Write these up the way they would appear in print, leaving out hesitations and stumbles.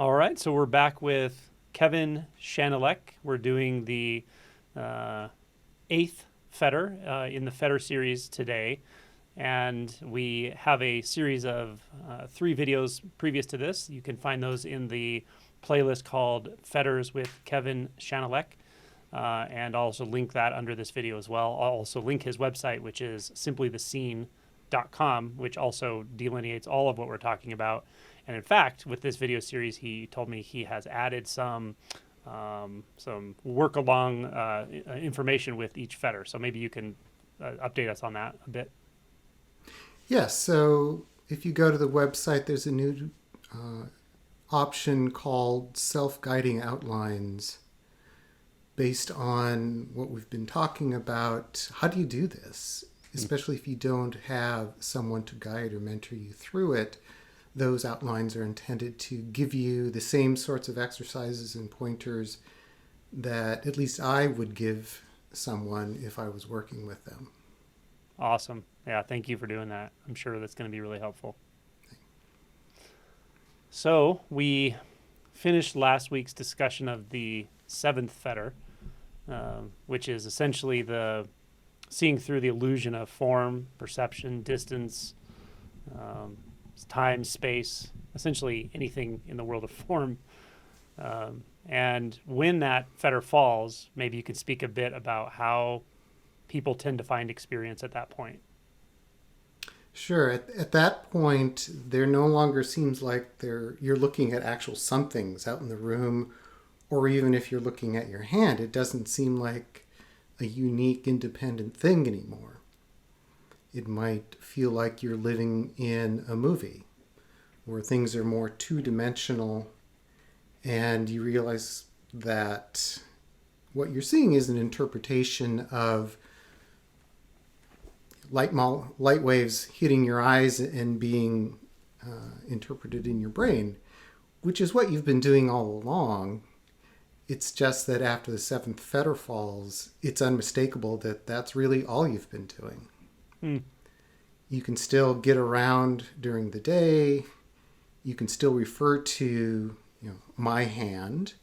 All right, so we're back with Kevin Schanilec. We're doing the eighth Fetter in the Fetter series today. And we have a series of three videos previous to this. You can find those in the playlist called Fetters with Kevin Schanilec. And I'll also link that under this video as well. I'll also link his website, which is simplythescene.com, which also delineates all of what we're talking about. And in fact, with this video series, he told me he has added some work along information with each fetter. So maybe you can update us on that a bit. Yes, so if you go to the website, there's a new option called self-guiding outlines based on what we've been talking about. How do you do this? Especially if you don't have someone to guide or mentor you through it. Those outlines are intended to give you the same sorts of exercises and pointers that at least I would give someone if I was working with them. Awesome. Yeah, thank you for doing that. I'm sure that's going to be really helpful. So we finished last week's discussion of the seventh fetter, which is essentially the seeing through the illusion of form, perception, distance, time, space, essentially anything in the world of form. And when that fetter falls, maybe you could speak a bit about how people tend to find experience at that point. Sure. At that point, there no longer seems like you're looking at actual somethings out in the room, or even if you're looking at your hand, it doesn't seem like a unique, independent thing anymore. It might feel like you're living in a movie where things are more two-dimensional, and you realize that what you're seeing is an interpretation of light waves hitting your eyes and being interpreted in your brain, which is what you've been doing all along. It's just that after the seventh fetter falls, it's unmistakable that that's really all you've been doing. You can still get around during the day. You can still refer to, my hand,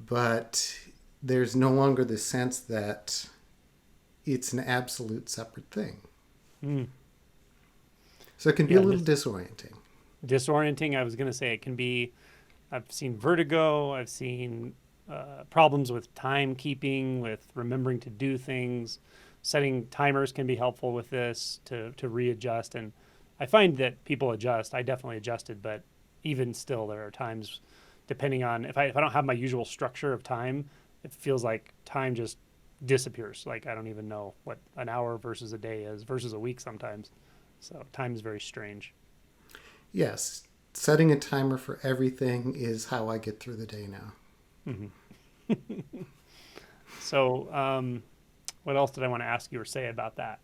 but there's no longer the sense that it's an absolute separate thing. So it can be a little disorienting. Disorienting, I was going to say it can be, I've seen vertigo, I've seen problems with timekeeping, with remembering to do things. Setting timers can be helpful with this to readjust. And I find that people adjust. I definitely adjusted, but even still, there are times, depending on if I don't have my usual structure of time, it feels like time just disappears. Like I don't even know what an hour versus a day is versus a week sometimes. So time is very strange. Yes, setting a timer for everything is how I get through the day now. So what else did I want to ask you or say about that?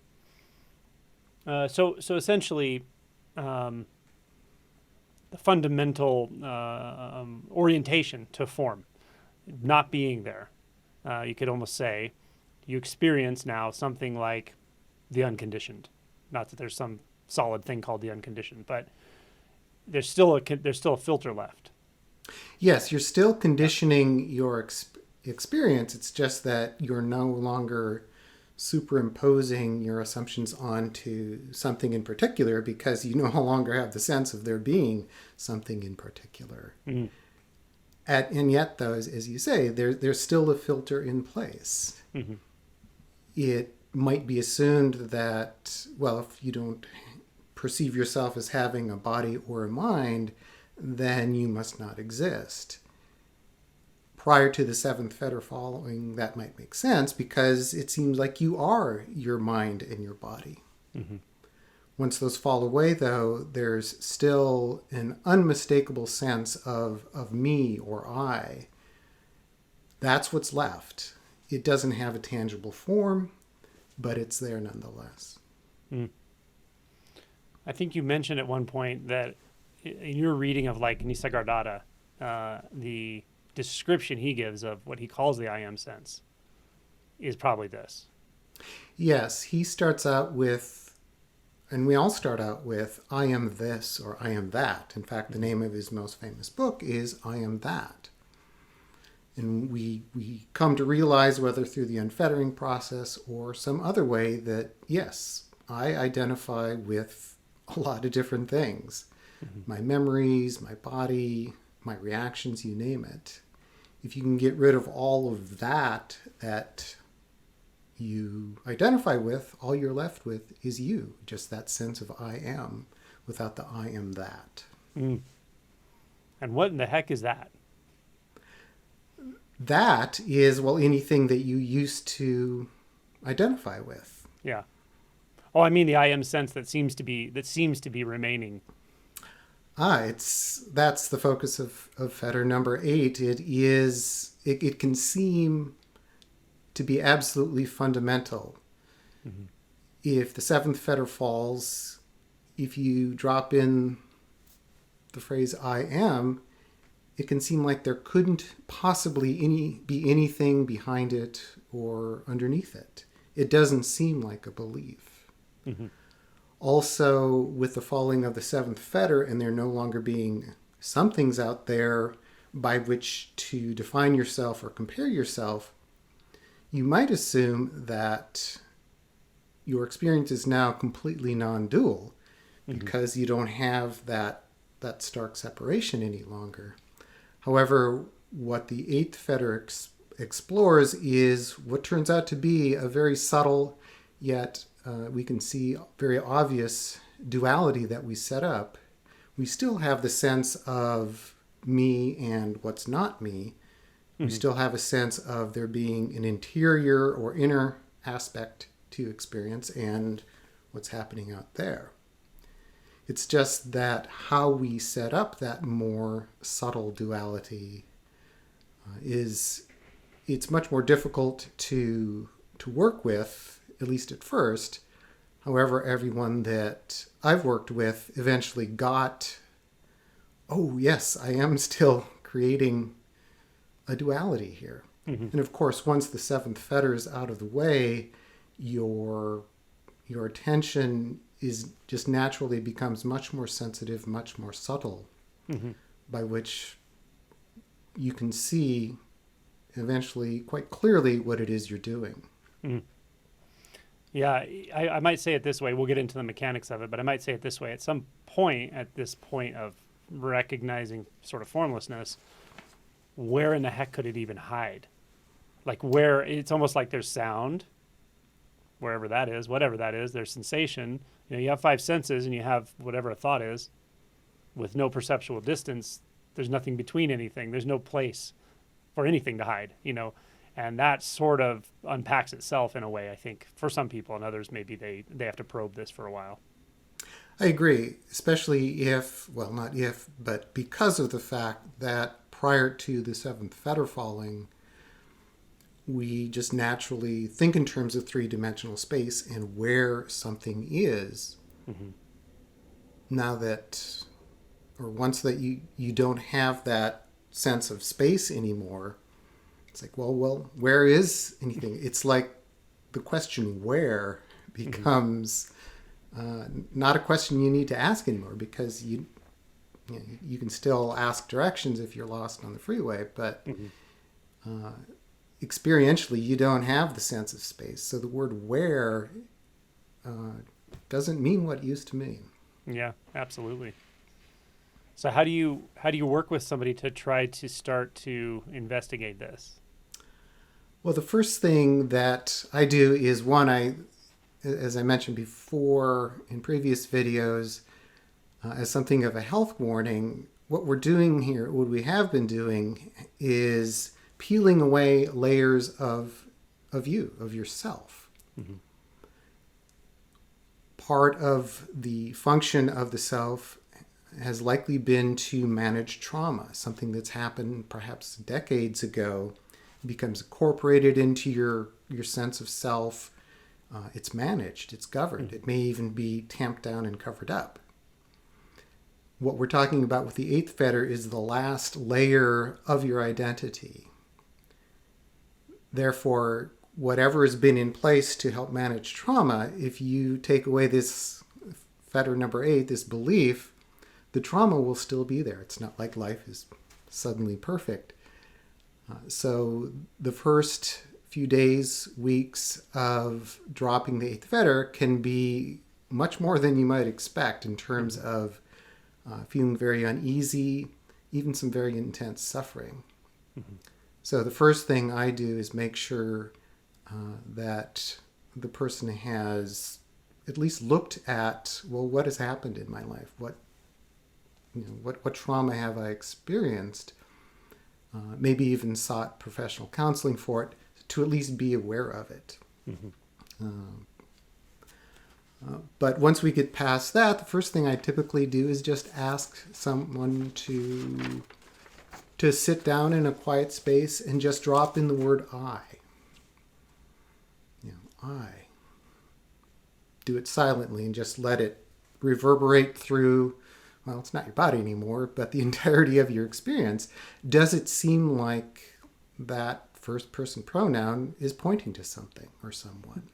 So essentially, the fundamental orientation to form, not being there, you could almost say, you experience now something like the unconditioned. Not that there's some solid thing called the unconditioned, but there's still a filter left. Yes, you're still conditioning your experience. It's just that you're no longer superimposing your assumptions onto something in particular because you no longer have the sense of there being something in particular. And yet, though, as you say, there's still a filter in place. It might be assumed that, well, if you don't perceive yourself as having a body or a mind, then you must not exist. Prior to the seventh fetter falling, that might make sense because it seems like you are your mind and your body. Once those fall away, though, there's still an unmistakable sense of me or I. That's what's left. It doesn't have a tangible form, but it's there nonetheless. I think you mentioned at one point that in your reading of like Nisargadatta, the description he gives of what he calls the I am sense is probably this. Yes, he starts out with And we all start out with, I am this or I am that. In fact, the name of his most famous book is I Am That. And we come to realize, whether through the unfettering process or some other way, that yes, I identify with a lot of different things. My memories, my body, my reactions, you name it. If you can get rid of all of that you identify with, all you're left with is you. Just that sense of I am without the I am that. Mm. And what in the heck is that? That is, well, anything that you used to identify with. Yeah. Oh, I mean the I am sense that seems to be remaining. That's the focus of Fetter number 8. It can seem to be absolutely fundamental. Mm-hmm. If the 7th fetter falls, if you drop in the phrase I am, it can seem like there couldn't possibly be anything behind it or underneath it. It doesn't seem like a belief. Mm-hmm. Also, with the falling of the 7th fetter and there no longer being somethings out there by which to define yourself or compare yourself, you might assume that your experience is now completely non-dual because you don't have that stark separation any longer. However, what the 8th fetter explores is what turns out to be a very subtle, yet we can see very obvious duality that we set up. We still have the sense of me and what's not me. We still have a sense of there being an interior or inner aspect to experience and what's happening out there. It's just that how we set up that more subtle duality it's much more difficult to work with, at least at first. However, everyone that I've worked with eventually got, oh yes, I am still creating a duality here. Mm-hmm. And of course, once the 7th fetter is out of the way, your attention is just naturally becomes much more sensitive, much more subtle, by which you can see eventually quite clearly what it is you're doing. Mm. Yeah, I might say it this way. We'll get into the mechanics of it, but I might say it this way. At some point, at this point of recognizing sort of formlessness, where in the heck could it even hide? Like where, it's almost like there's sound, wherever that is, whatever that is, there's sensation. You know, you have 5 senses and you have whatever a thought is. With no perceptual distance, there's nothing between anything. There's no place for anything to hide, you know. And that sort of unpacks itself in a way, I think, for some people, and others maybe they have to probe this for a while. I agree, especially if, well, not if, but because of the fact that prior to the 7th fetter falling, we just naturally think in terms of 3-dimensional space and where something is. Mm-hmm. Now that, or once that you don't have that sense of space anymore, it's like, well, where is anything? It's like the question where becomes not a question you need to ask anymore, because you can still ask directions if you're lost on the freeway, but experientially you don't have the sense of space. So the word where doesn't mean what it used to mean. Yeah, absolutely. So how do you work with somebody to try to start to investigate this? Well, the first thing that I do is, one, as I mentioned before in previous videos, as something of a health warning, what we're doing here, what we have been doing, is peeling away layers of you, of yourself. Mm-hmm. Part of the function of the self has likely been to manage trauma, something that's happened perhaps decades ago. It becomes incorporated into your sense of self. It's managed, it's governed. Mm-hmm. It may even be tamped down and covered up. What we're talking about with the 8th fetter is the last layer of your identity. Therefore, whatever has been in place to help manage trauma, if you take away this fetter number 8, this belief, the trauma will still be there. It's not like life is suddenly perfect. So the first few days, weeks of dropping the 8th fetter can be much more than you might expect in terms of feeling very uneasy, even some very intense suffering. Mm-hmm. So the first thing I do is make sure that the person has at least looked at, well, what has happened in my life? What trauma have I experienced? Maybe even sought professional counseling for it to at least be aware of it. Mm-hmm. But once we get past that, the first thing I typically do is just ask someone to sit down in a quiet space and just drop in the word I. I. Do it silently and just let it reverberate through, well, it's not your body anymore, but the entirety of your experience. Does it seem like that first person pronoun is pointing to something or someone?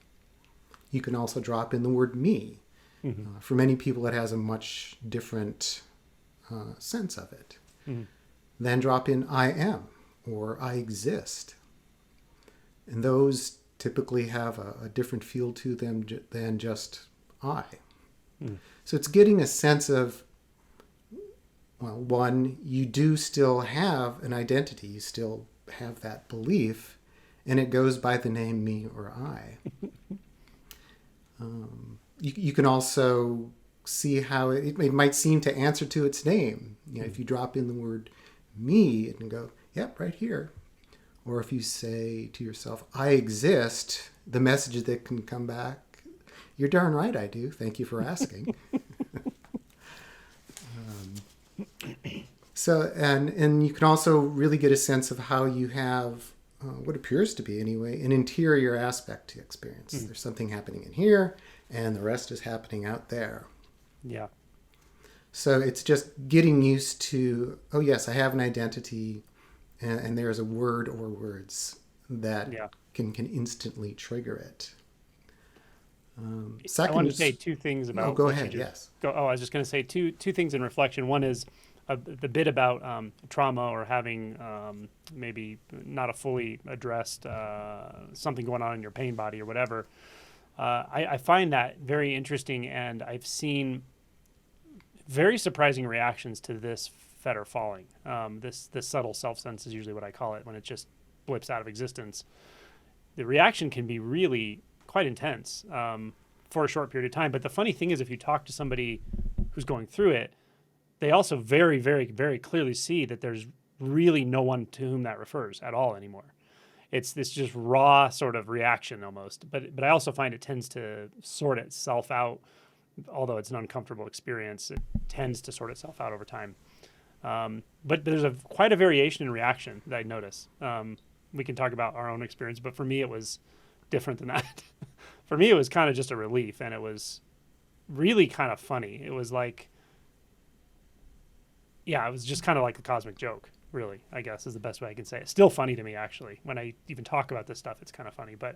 You can also drop in the word me. Mm-hmm. For many people, it has a much different sense of it. Mm-hmm. Then drop in I am or I exist. And those typically have a different feel to them than just I. Mm. So it's getting a sense of, well, one, you do still have an identity. You still have that belief, and it goes by the name me or I. You can also see how it might seem to answer to its name. If you drop in the word me, it can go, yep, right here. Or if you say to yourself, I exist, the message that can come back, you're darn right I do. Thank you for asking. So, and you can also really get a sense of how you have what appears to be, anyway, an interior aspect to experience. Mm-hmm. There's something happening in here, and the rest is happening out there. Yeah. So it's just getting used to, oh, yes, I have an identity, and there's a word or words that can instantly trigger it. Second, I want to say two things about. Oh, go ahead. Yes. I was just going to say two things in reflection. One is the bit about trauma or having maybe not a fully addressed something going on in your pain body or whatever. I find that very interesting, and I've seen very surprising reactions to this fetter falling. This subtle self-sense is usually what I call it when it just blips out of existence. The reaction can be really quite intense for a short period of time. But the funny thing is, if you talk to somebody who's going through it, they also very, very, very clearly see that there's really no one to whom that refers at all anymore. It's this just raw sort of reaction almost. But I also find it tends to sort itself out. Although it's an uncomfortable experience, it tends to sort itself out over time. But there's quite a variation in reaction that I notice. We can talk about our own experience, but for me, it was different than that. For me, it was kind of just a relief, and it was really kind of funny. It was like, it was just kind of like a cosmic joke, really, I guess is the best way I can say it. Still funny to me, actually. When I even talk about this stuff, it's kind of funny, but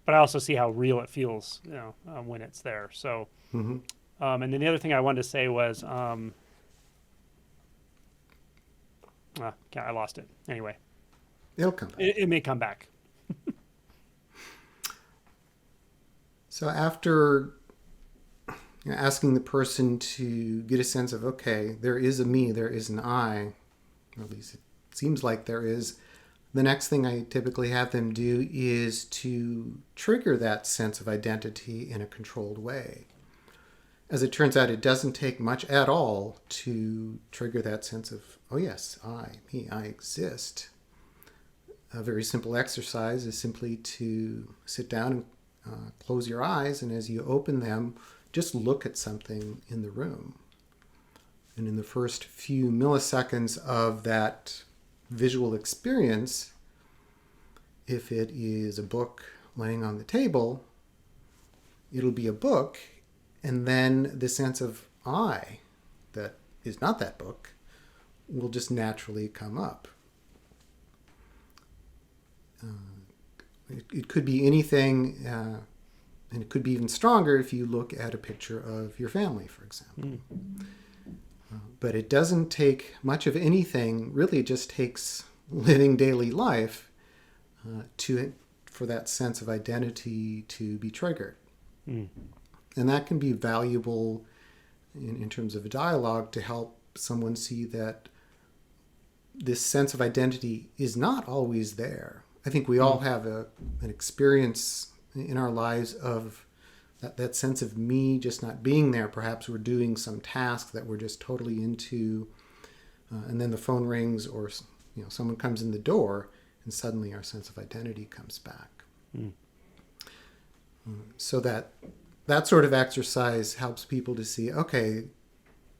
I also see how real it feels, when it's there. So, mm-hmm. And then the other thing I wanted to say was, I lost it. Anyway, it'll come back. It may come back. So after asking the person to get a sense of, okay, there is a me, there is an I, or at least it seems like there is, the next thing I typically have them do is to trigger that sense of identity in a controlled way. As it turns out, it doesn't take much at all to trigger that sense of, oh yes, I exist. A very simple exercise is simply to sit down and close your eyes, and as you open them, just look at something in the room. And in the first few milliseconds of that visual experience, if it is a book laying on the table, it'll be a book, and then the sense of I that is not that book will just naturally come up. It could be anything And it could be even stronger if you look at a picture of your family, for example. But it doesn't take much of anything. Really, it just takes living daily life for that sense of identity to be triggered. And that can be valuable in terms of a dialogue to help someone see that this sense of identity is not always there. I think we all have an experience in our lives of that sense of me just not being there. Perhaps we're doing some task that we're just totally into, and then the phone rings, or someone comes in the door, and suddenly our sense of identity comes back. So that sort of exercise helps people to see, okay,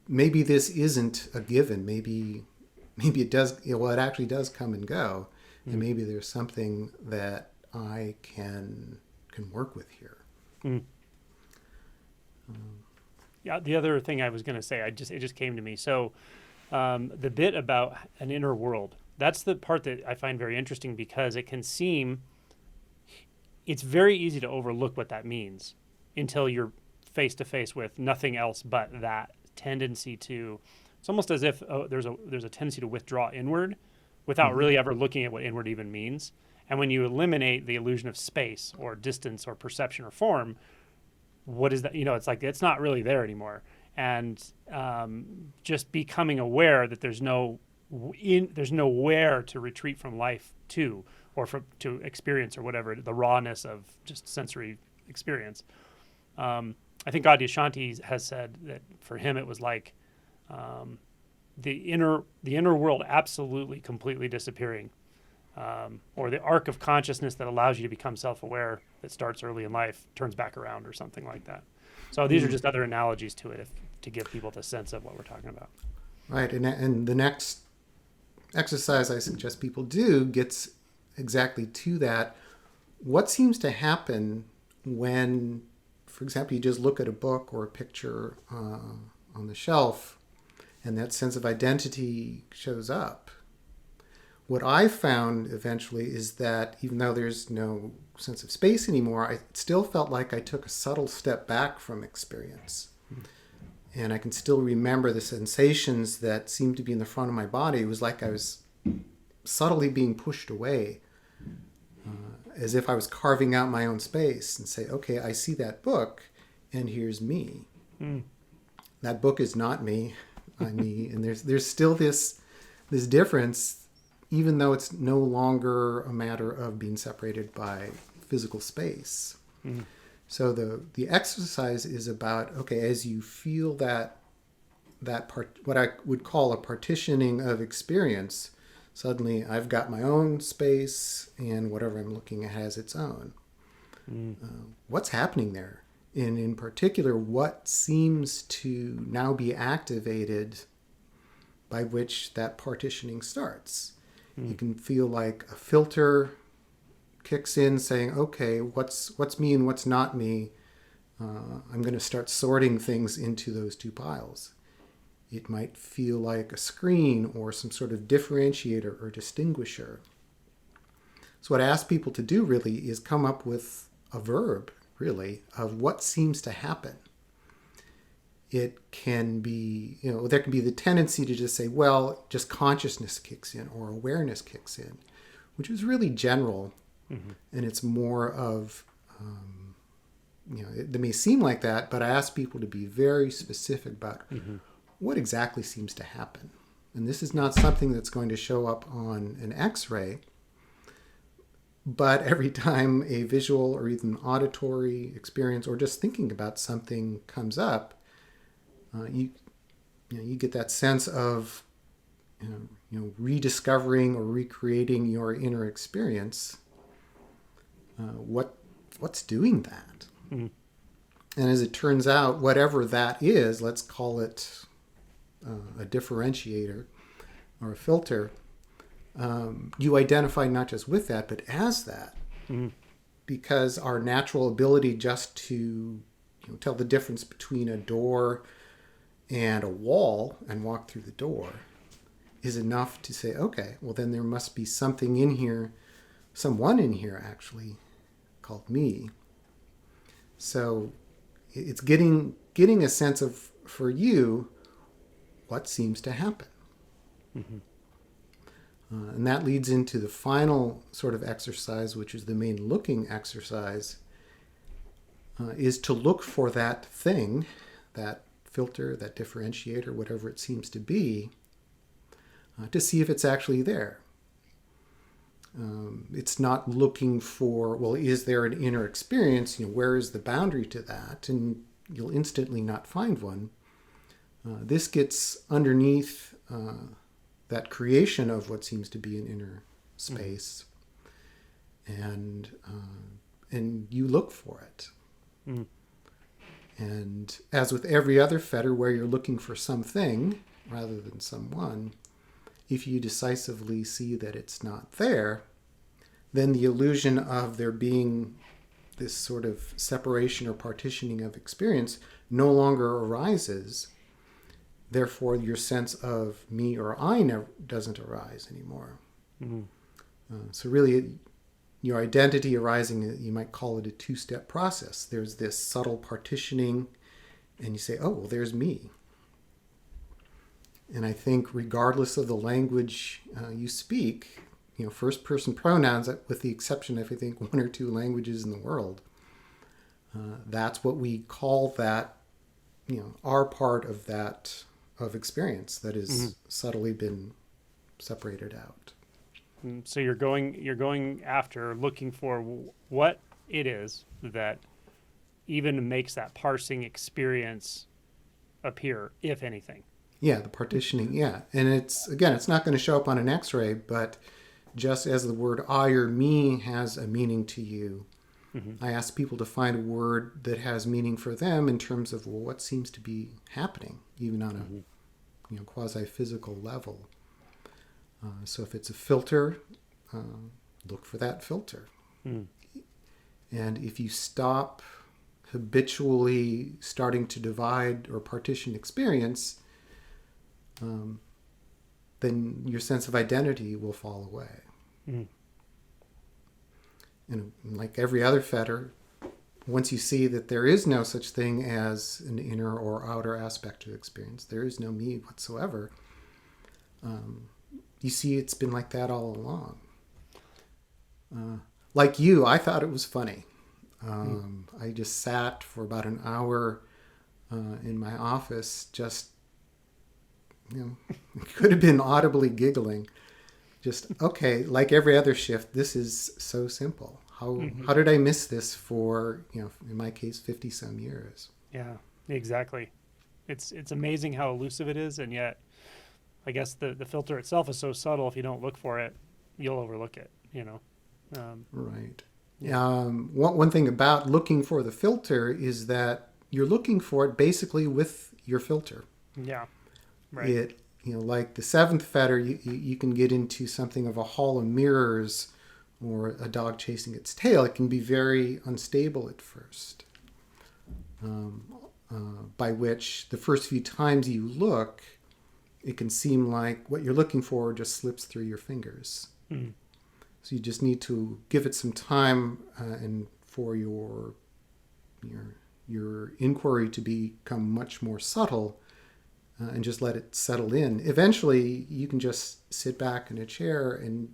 maybe this isn't a given. Maybe it does. It actually does come and go, and maybe there's something that I can work with here. Yeah, the other thing I was going to say, it just came to me. So the bit about an inner world, that's the part that I find very interesting, because it's very easy to overlook what that means until you're face to face with nothing else but that tendency to, it's almost as if there's a tendency to withdraw inward without really ever looking at what inward even means. And when you eliminate the illusion of space or distance or perception or form, what is that? It's like it's not really there anymore. And just becoming aware that there's nowhere to retreat from life to, or to experience, or whatever, the rawness of just sensory experience. I think Adyashanti has said that for him it was like the inner world absolutely completely disappearing. Or the arc of consciousness that allows you to become self-aware that starts early in life turns back around, or something like that. So these are just other analogies to it to give people the sense of what we're talking about. Right, and the next exercise I suggest people do gets exactly to that. What seems to happen when, for example, you just look at a book or a picture on the shelf, and that sense of identity shows up? What I found eventually is that even though there's no sense of space anymore, I still felt like I took a subtle step back from experience. And I can still remember the sensations that seemed to be in the front of my body. It was like I was subtly being pushed away, as if I was carving out my own space and say, okay, I see that book, and here's me. That book is not me, I'm me. And there's still this difference, even though it's no longer a matter of being separated by physical space. So the exercise is about, okay, as you feel that part, what I would call a partitioning of experience, suddenly I've got my own space, and whatever I'm looking at has its own. What's happening there? And in particular, what seems to now be activated by which that partitioning starts? You can feel like a filter kicks in saying, okay, what's me and what's not me? I'm going to start sorting things into those two piles. It might feel like a screen or some sort of differentiator or distinguisher. So what I ask people to do really is come up with a verb, really, of what seems to happen. It can be, there can be the tendency to just say, well, just consciousness kicks in or awareness kicks in, which is really general. And it's more of, it may seem like that, but I ask people to be very specific about what exactly seems to happen. And this is not something that's going to show up on an X-ray, but every time a visual or even auditory experience or just thinking about something comes up, you get that sense of rediscovering or recreating your inner experience. What's doing that? And as it turns out, whatever that is, let's call it a differentiator or a filter, you identify not just with that, but as that. Because our natural ability just to tell the difference between a door and a wall and walk through the door is enough to say, okay, well then there must be something in here, someone in here actually, called me. So it's getting a sense of, for you, what seems to happen. Mm-hmm. And that leads into the final sort of exercise, which is the main looking exercise, is to look for that thing, that filter, that differentiator, whatever it seems to be, to see if it's actually there. It's not looking for, well, is there an inner experience? Where is the boundary to that? And you'll instantly not find one. This gets underneath that creation of what seems to be an inner space, and you look for it. Mm. And as with every other fetter where you're looking for something rather than someone, if you decisively see that it's not there, then the illusion of there being this sort of separation or partitioning of experience no longer arises. Therefore, your sense of me or I doesn't arise anymore. Mm-hmm. So really, your identity arising, you might call it a two-step process. There's this subtle partitioning, and you say, oh, well, there's me. And I think regardless of the language you speak, first-person pronouns, with the exception of, I think, one or two languages in the world, that's what we call that, our part of that, of experience that has subtly been separated out. So you're going after looking for what it is that even makes that parsing experience appear, if anything. Yeah, the partitioning, yeah. And it's not going to show up on an X-ray, but just as the word I or me has a meaning to you, I ask people to find a word that has meaning for them in terms of, well, what seems to be happening, even on a quasi-physical level. So if it's a filter, look for that filter. And if you stop habitually starting to divide or partition experience, then your sense of identity will fall away. And like every other fetter, once you see that there is no such thing as an inner or outer aspect to experience, there is no me whatsoever, you see it's been like that all along. Like you, I thought it was funny. I just sat for about an hour in my office, just, could have been audibly giggling. Just, okay, like every other shift, this is so simple. How did I miss this for, in my case, 50 some years? Yeah, exactly. It's amazing how elusive it is, and yet I guess the filter itself is so subtle, if you don't look for it, you'll overlook it, Right. Yeah. One thing about looking for the filter is that you're looking for it basically with your filter. Yeah, right. It, like the seventh fetter, you can get into something of a hall of mirrors or a dog chasing its tail. It can be very unstable at first, by which the first few times you look, it can seem like what you're looking for just slips through your fingers. So you just need to give it some time and for your inquiry to become much more subtle, and just let it settle in. Eventually, you can just sit back in a chair and,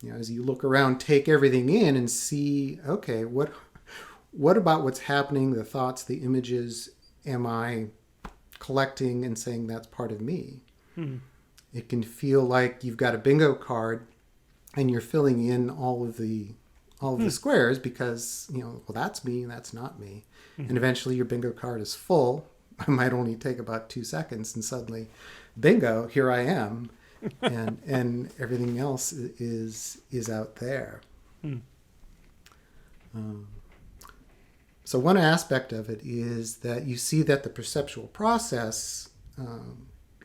as you look around, take everything in and see, okay, what about what's happening, the thoughts, the images, am I collecting and saying that's part of me? It can feel like you've got a bingo card and you're filling in all of the squares because, well, that's me and that's not me. And eventually your bingo card is full. It might only take about 2 seconds, and suddenly, bingo, here I am, and everything else is out there. So one aspect of it is that you see that the perceptual process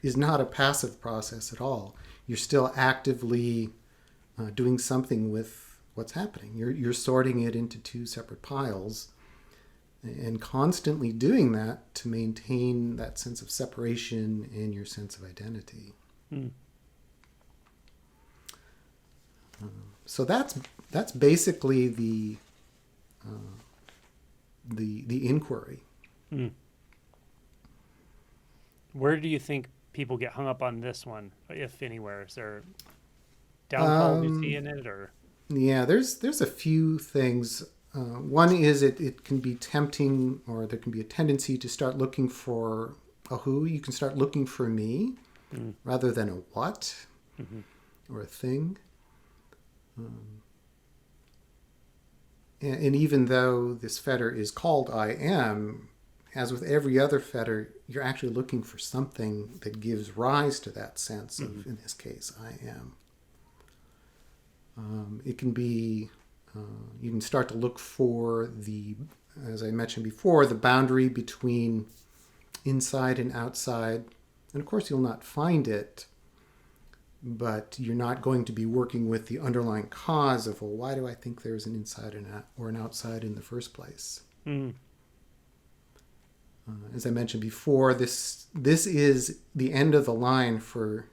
is not a passive process at all. You're still actively doing something with what's happening. You're sorting it into two separate piles, and constantly doing that to maintain that sense of separation and your sense of identity. So that's basically the the inquiry. Hmm. Where do you think people get hung up on this one, if anywhere? Is there downfalls you see in it, or? Yeah, there's a few things. One is it can be tempting, or there can be a tendency to start looking for a who. You can start looking for me rather than a what or a thing. And even though this fetter is called I am, as with every other fetter, you're actually looking for something that gives rise to that sense of, in this case, I am. It can be, you can start to look for as I mentioned before, the boundary between inside and outside. And of course, you'll not find it, but you're not going to be working with the underlying cause of, well, why do I think there's an inside or an outside in the first place? Mm. As I mentioned before, this is the end of the line for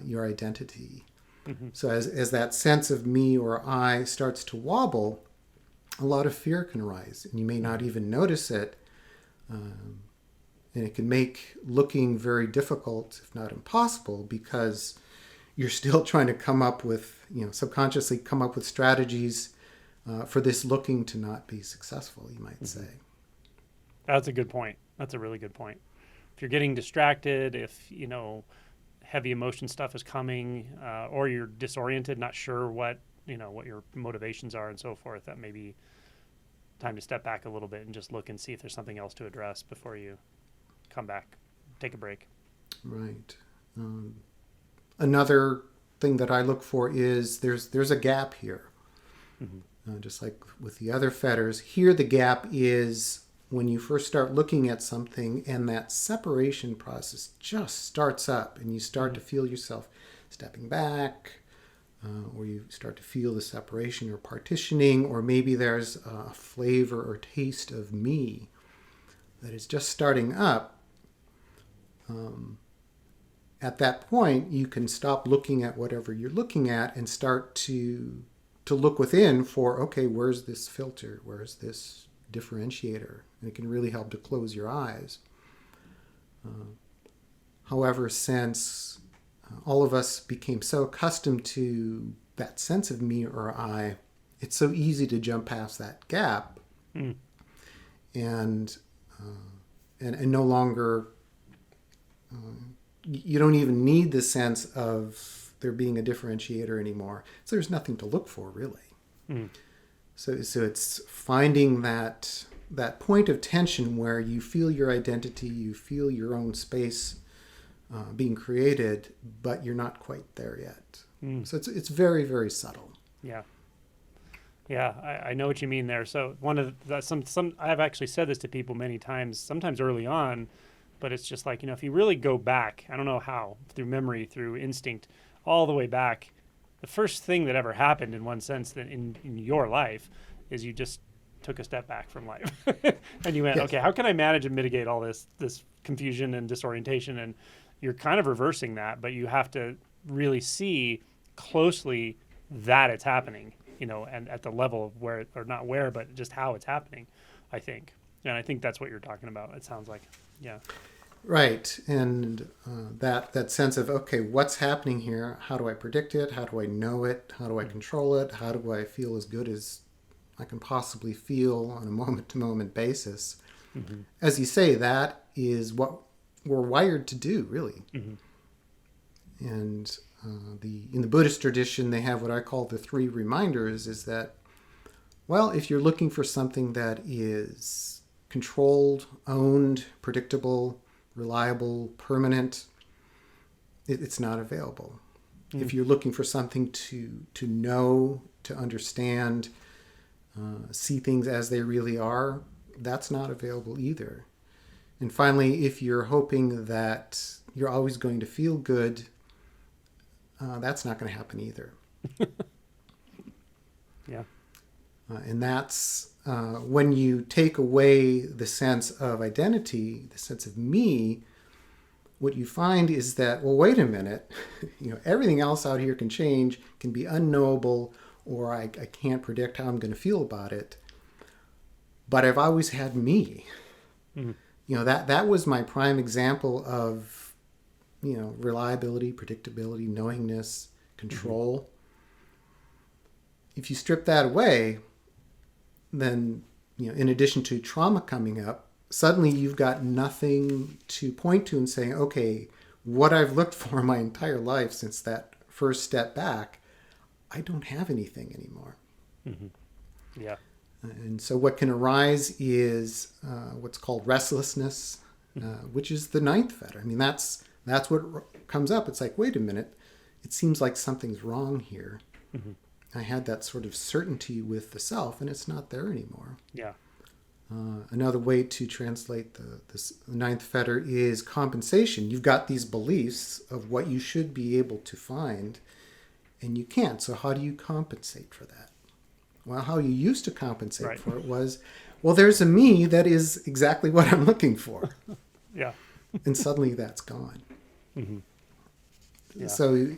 your identity. Mm-hmm. So as that sense of me or I starts to wobble, a lot of fear can arise, and you may not even notice it. And it can make looking very difficult, if not impossible, because you're still trying to come up with, subconsciously come up with strategies for this looking to not be successful, you might say. That's a good point. That's a really good point. If you're getting distracted, if, heavy emotion stuff is coming, or you're disoriented, not sure what your motivations are and so forth, that may be time to step back a little bit and just look and see if there's something else to address before you come back, take a break. Right. Another thing that I look for is there's a gap here. Just like with the other fetters, here the gap is when you first start looking at something and that separation process just starts up and you start to feel yourself stepping back, or you start to feel the separation or partitioning, or maybe there's a flavor or taste of me that is just starting up. At that point, you can stop looking at whatever you're looking at and start to look within for, okay, where's this filter? Where's this differentiator? And it can really help to close your eyes. However, since all of us became so accustomed to that sense of me or I, it's so easy to jump past that gap and no longer, you don't even need the sense of there being a differentiator anymore. So there's nothing to look for, really. So it's finding that point of tension where you feel your identity, you feel your own space being created, but you're not quite there yet. So it's very, very subtle. Yeah. Yeah, I know what you mean there. So one of some I've actually said this to people many times, sometimes early on, but it's just like, if you really go back, I don't know how, through memory, through instinct, all the way back, the first thing that ever happened in one sense that in your life is you just took a step back from life and you went, okay, how can I manage and mitigate all this confusion and disorientation? And you're kind of reversing that, but you have to really see closely that it's happening, and at the level of where, or not where, but just how it's happening, I think. And I think that's what you're talking about. It sounds like, yeah. Right. And that sense of, okay, what's happening here? How do I predict it? How do I know it? How do I control it? How do I feel as good as I can possibly feel on a moment-to-moment basis? As you say, that is what we're wired to do, really. And in the Buddhist tradition, they have what I call the 3 reminders, is that, well, if you're looking for something that is controlled, owned, predictable, reliable, permanent, it's not available. If you're looking for something to know, to understand, see things as they really are, that's not available either. And finally, if you're hoping that you're always going to feel good, that's not going to happen either. Yeah. And that's when you take away the sense of identity, the sense of me, what you find is that, well, wait a minute, everything else out here can change, can be unknowable, or I can't predict how I'm going to feel about it. but I've always had me. Mhm. That was my prime example of, reliability, predictability, knowingness, control. If you strip that away, then, in addition to trauma coming up, suddenly you've got nothing to point to and saying, okay, what I've looked for my entire life since that first step back, I don't have anything anymore. Yeah. And so what can arise is what's called restlessness, which is the ninth fetter. I mean, that's what comes up. It's like, wait a minute, it seems like something's wrong here. I had that sort of certainty with the self, and it's not there anymore. Yeah. Another way to translate the ninth fetter is compensation. You've got these beliefs of what you should be able to find, and you can't. So how do you compensate for that? Well, how you used to compensate for it was, well, there's a me that is exactly what I'm looking for. Yeah. And suddenly that's gone. Yeah. So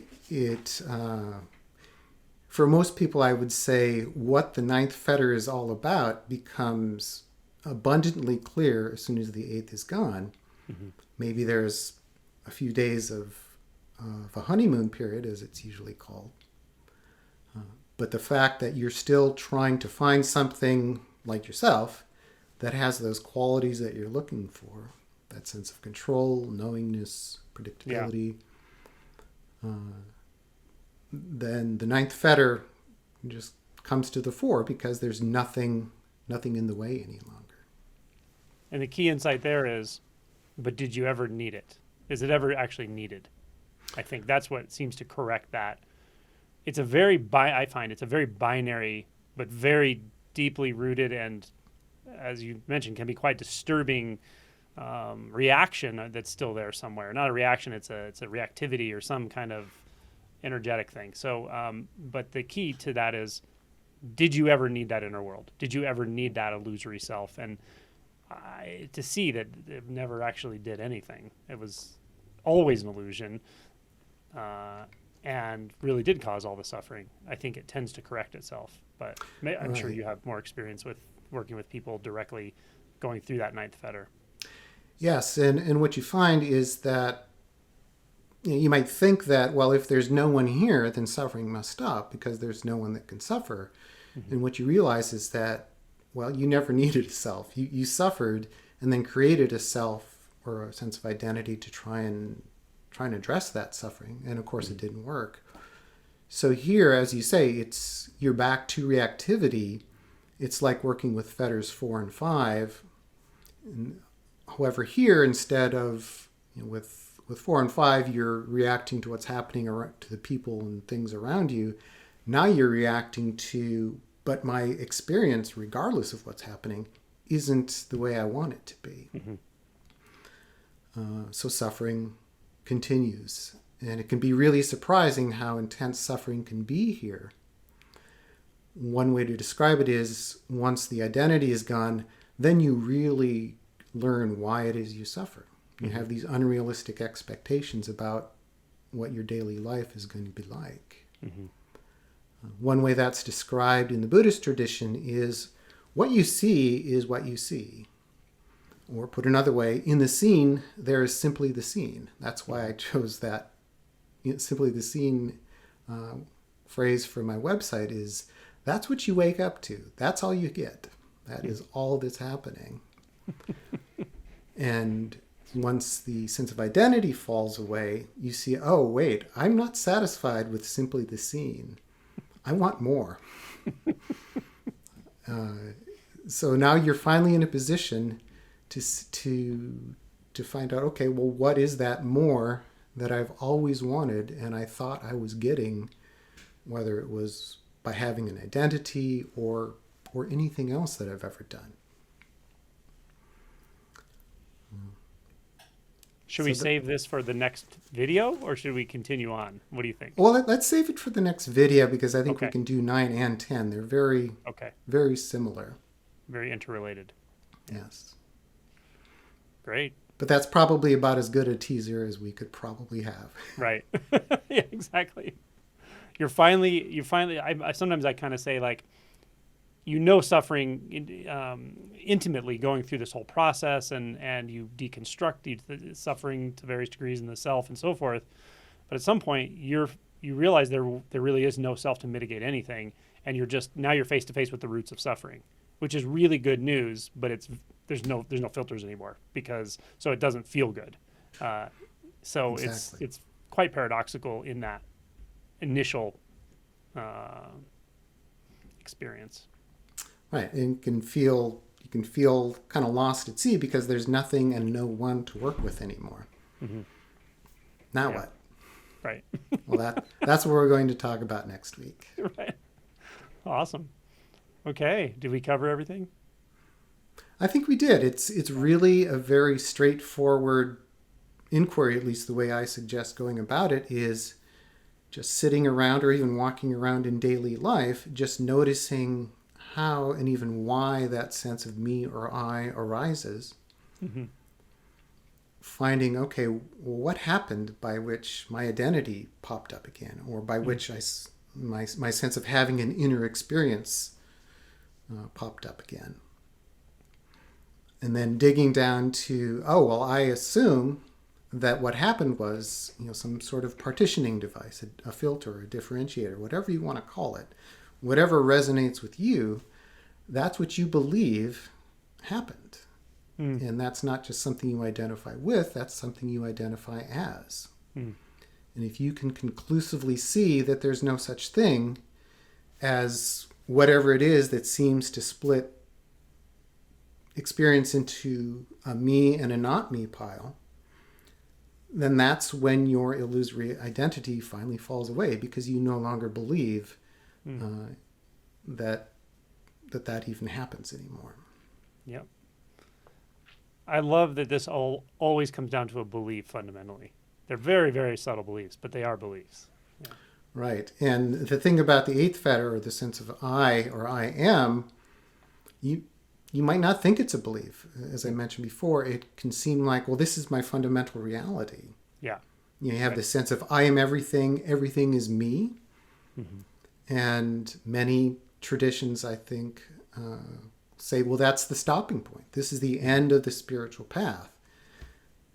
for most people, I would say what the ninth fetter is all about becomes abundantly clear as soon as the eighth is gone. Maybe there's a few days of a honeymoon period, as it's usually called. But the fact that you're still trying to find something like yourself that has those qualities that you're looking for, that sense of control, knowingness, predictability, then the ninth fetter just comes to the fore because there's nothing in the way any longer. And the key insight there is, but did you ever need it? Is it ever actually needed? I think that's what seems to correct that. It's I find it's a very binary, but very deeply rooted and, as you mentioned, can be quite disturbing reaction that's still there somewhere. Not a reaction, it's a reactivity or some kind of energetic thing. So, but the key to that is, did you ever need that inner world? Did you ever need that illusory self? And to see that it never actually did anything. It was always an illusion. And really did cause all the suffering. I think it tends to correct itself, but I'm sure you have more experience with working with people directly going through that ninth fetter. Yes, and what you find is that you might think that, well, if there's no one here, then suffering must stop because there's no one that can suffer. And what you realize is that, well, you never needed a self. You suffered and then created a self or a sense of identity to try and address that suffering, and of course it didn't work. So here, as you say, you're back to reactivity. It's like working with fetters 4 and 5. However, here, instead of with 4 and 5, you're reacting to what's happening to the people and things around you. Now you're reacting to, but my experience, regardless of what's happening, isn't the way I want it to be. So suffering continues. And it can be really surprising how intense suffering can be here. One way to describe it is, once the identity is gone, then you really learn why it is you suffer. You have these unrealistic expectations about what your daily life is going to be like. One way that's described in the Buddhist tradition is, what you see is what you see. Or put another way, in the scene, there is simply the scene. That's why I chose that simply the scene phrase for my website is, that's what you wake up to. That's all you get. That is all that's happening. And once the sense of identity falls away, you see, oh, wait, I'm not satisfied with simply the scene. I want more. So now you're finally in a position to find out, okay, well, what is that more that I've always wanted and I thought I was getting, whether it was by having an identity or anything else that I've ever done. Should we save this for the next video, or should we continue on? What do you think? Well, let's save it for the next video because I think we can do 9 and 10. They're very, very similar. Very interrelated. Yes. Great. But that's probably about as good a teaser as we could probably have. Right. Yeah, exactly. You're finally, sometimes I kind of say, like, you know suffering intimately going through this whole process, and you deconstruct the suffering to various degrees in the self and so forth. But at some point, you realize there really is no self to mitigate anything, and now you're face to face with the roots of suffering, which is really good news. But there's no filters anymore, so it doesn't feel good. So Exactly. it's quite paradoxical in that initial experience. Right. And you can feel kind of lost at sea because there's nothing and no one to work with anymore. Mm-hmm. Now Yeah. what? Right. Well, that's what we're going to talk about next week. Right. Awesome. Okay. Did we cover everything? I think we did. It's really a very straightforward inquiry, at least the way I suggest going about it is just sitting around or even walking around in daily life, just noticing how and even why that sense of me or I arises. Mm-hmm. Finding, okay, well, what happened by which my identity popped up again, or by which my sense of having an inner experience popped up again. And then digging down to, oh, well, I assume that what happened was, some sort of partitioning device, a filter, a differentiator, whatever you want to call it, whatever resonates with you, that's what you believe happened. Mm. And that's not just something you identify with, that's something you identify as. Mm. And if you can conclusively see that there's no such thing as whatever it is that seems to split experience into a me and a not me pile, then that's when your illusory identity finally falls away, because you no longer believe that even happens anymore. Yep. I love that this always comes down to a belief fundamentally. They're very, very subtle beliefs, but they are beliefs. Yeah. Right. And the thing about the eighth fetter, or the sense of I or I am, you might not think it's a belief. As I mentioned before, it can seem like, well, this is my fundamental reality. Yeah. You have this sense of I am everything is me. Mm-hmm. And many traditions, I think, say, well, that's the stopping point. This is the end of the spiritual path.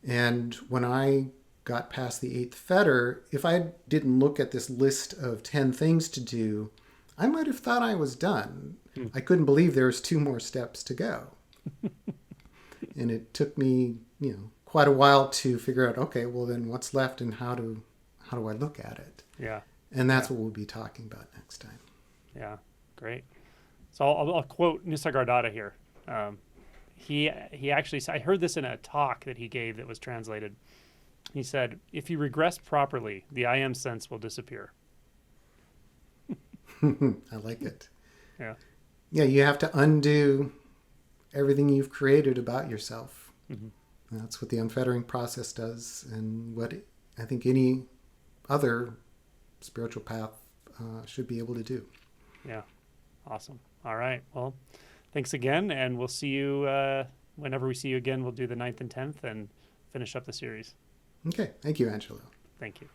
And when I got past the eighth fetter, if I didn't look at this list of 10 things to do, I might have thought I was done. I couldn't believe there was 2 more steps to go. And it took me, quite a while to figure out, okay, well then what's left and how do I look at it? Yeah. And that's what we'll be talking about next time. Yeah. Great. So I'll quote Nisargadatta here. He actually, I heard this in a talk that he gave that was translated. He said, if you regress properly, the I am sense will disappear. I like it. Yeah. Yeah, you have to undo everything you've created about yourself. Mm-hmm. That's what the unfettering process does, and what I think any other spiritual path should be able to do. Yeah. Awesome. All right. Well, thanks again, and we'll see you whenever we see you again. We'll do the 9th and 10th and finish up the series. Okay. Thank you, Angelo. Thank you.